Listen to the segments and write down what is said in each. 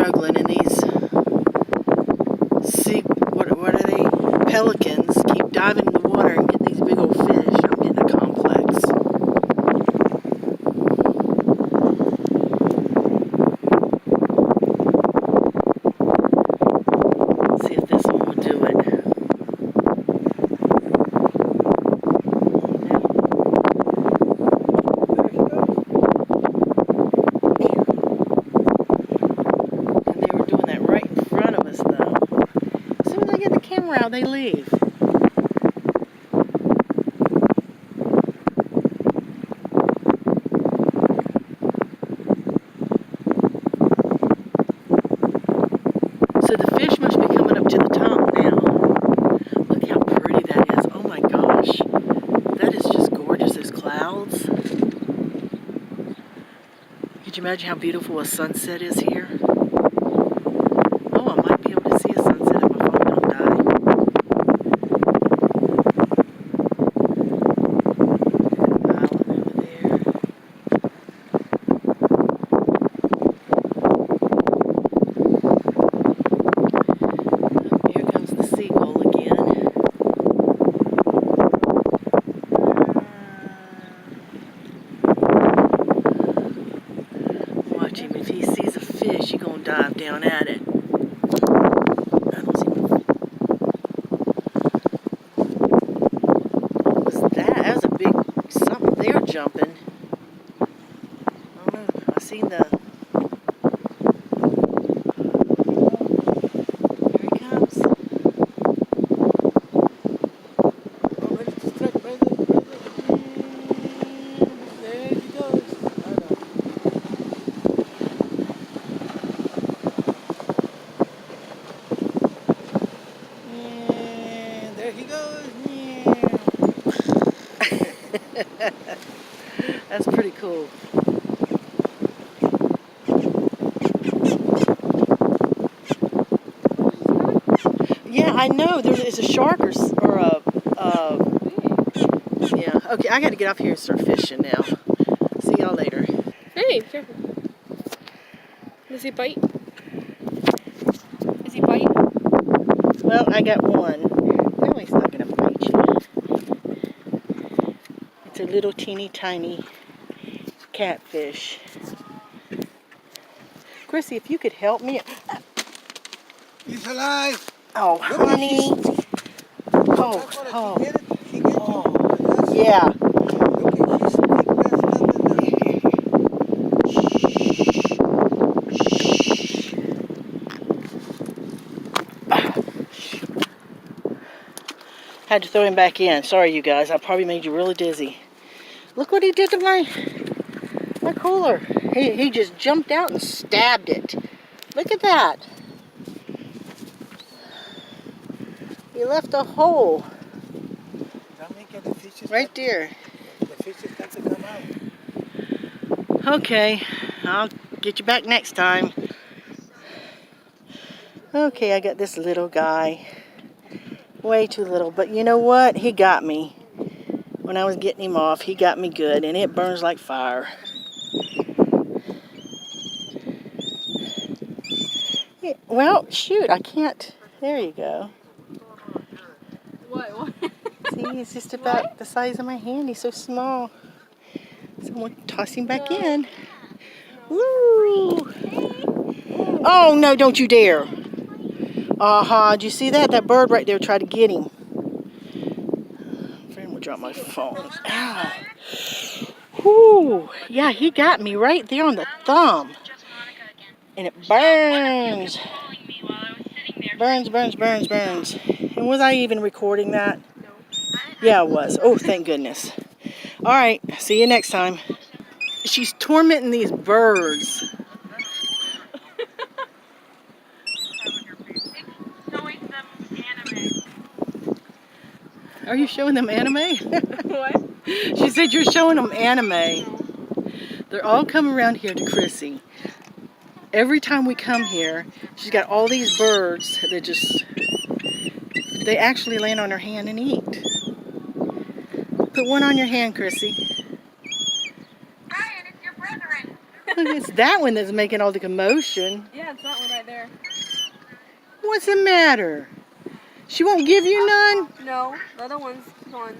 struggling, and these what are they? Pelicans keep diving in the water and getting these big old fish. I'm getting a complex. Let's see if this one will do it. And they were doing that right in front of us, though. As soon as I get the camera out, they leave. So the fish must be coming up to the top now. Look how pretty that is. Oh my gosh. That is just gorgeous, those clouds. Could you imagine how beautiful a sunset is here? Oh, I might be able to see a sunset if my phone don't die. Island over there. Here comes the seagull again. Watch him. If he sees a fish, he's gonna dive down at it. I don't see my... What was that? That was a big something there jumping. I don't know. I seen the... Here he comes. There he goes. And there he goes. That's pretty cool. Yeah, I know. There is a shark or a... Yeah. Okay, I got to get off here and start fishing now. See y'all later. Hey, careful. Does he bite? Does he bite? Well, I got one. No, he's not going to bite you. It's a little teeny tiny catfish. Chrissy, if you could help me. He's alive. Oh, honey. Oh, oh. He get it. Oh. Yeah. Had to throw him back in. Sorry, you guys. I probably made you really dizzy. Look what he did to my cooler. He just jumped out and stabbed it. Look at that. He left a hole right there. The fish has got to come out. Okay, I'll get you back next time. Okay, I got this little guy. Way too little, but you know what? He got me. When I was getting him off, he got me good, and it burns like fire. Yeah, well, shoot, I can't. There you go. What? See, he's just about the size of my hand. He's so small. So I'm going to toss him back in. Woo! Oh, no, don't you dare. Did you see that? That bird right there tried to get him. I'm afraid I'm going to drop my phone. Ow. Whoo! Yeah, he got me right there on the thumb. And it burns. Burns, burns, burns, burns. And was I even recording that? Yeah, I was. Oh, thank goodness. All right, see you next time. She's tormenting these birds. Are you showing them anime? What? She said you're showing them anime. They're all coming around here to Chrissy. Every time we come here, she's got all these birds that just, they actually land on her hand and eat. Put one on your hand, Chrissy. Brian, it's your brethren. It's that one that's making all the commotion. Yeah, it's that one right there. What's the matter? She won't give you none? No, the other one's on.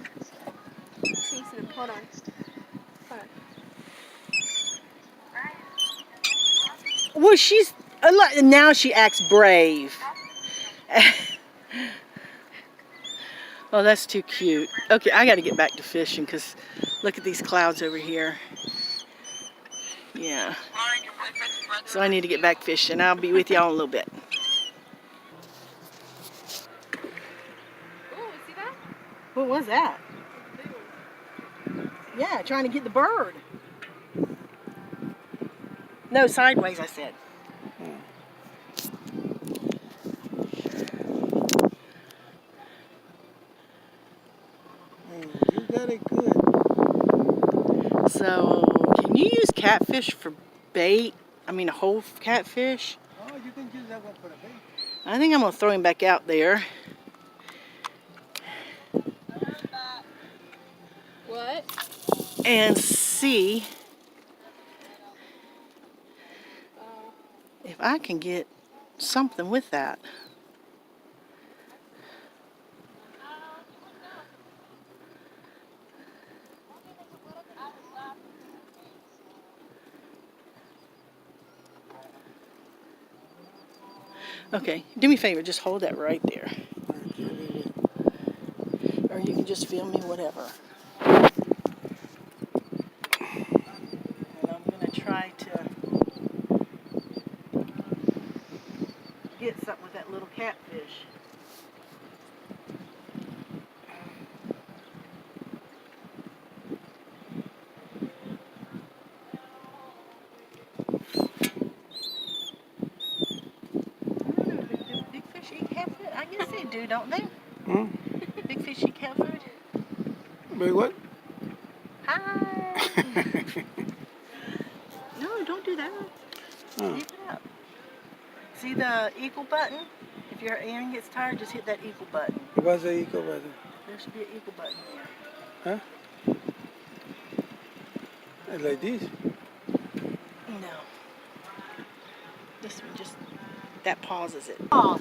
Chasing him. Hold on. Hold on. Well, she's a lot. Now she acts brave. Oh, that's too cute. Okay, I got to get back to fishing because look at these clouds over here. Yeah. So I need to get back fishing. I'll be with y'all in a little bit. Oh, see that? What was that? Big one. Yeah, trying to get the bird. No, sideways, I said. You got it good. So, can you use catfish for bait? I mean, a whole catfish? Oh, you can use that one for the bait. I think I'm going to throw him back out there. What? And see if I can get something with that. Okay, do me a favor, just hold that right there. Or you can just film me, whatever. And I'm going to try to get something with that little catfish. Big fish eat cat food? I guess they do, don't they? Hmm? Big fish eat cat food? Wait, what? Hi! No, don't do that. Oh. Leave it up. See the equal button? If your hand gets tired, just hit that equal button. What's the eco button? There should be an equal button there. Huh? Like this? No. This one just, that pauses it. Oh.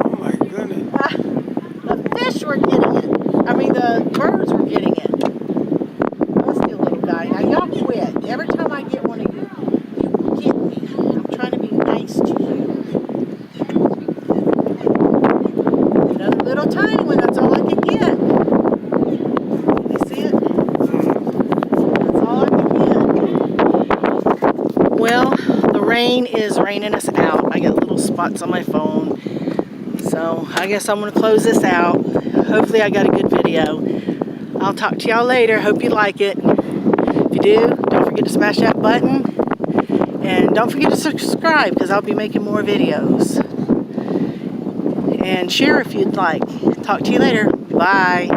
Oh my goodness. The fish were getting it. I mean, the birds were getting it. Let's do a little guy. Now, y'all quit. Every time I get one of you, you get me. I'm trying to be nice to you. Another little tiny one. That's all I can get. You see it? That's all I can get. Well, the rain is raining us out. I got little spots on my phone. So I guess I'm going to close this out. Hopefully I got a good video. I'll talk to y'all later. Hope you like it. If you do, don't forget to smash that button. And don't forget to subscribe because I'll be making more videos. And share if you'd like. Talk to you later. Bye.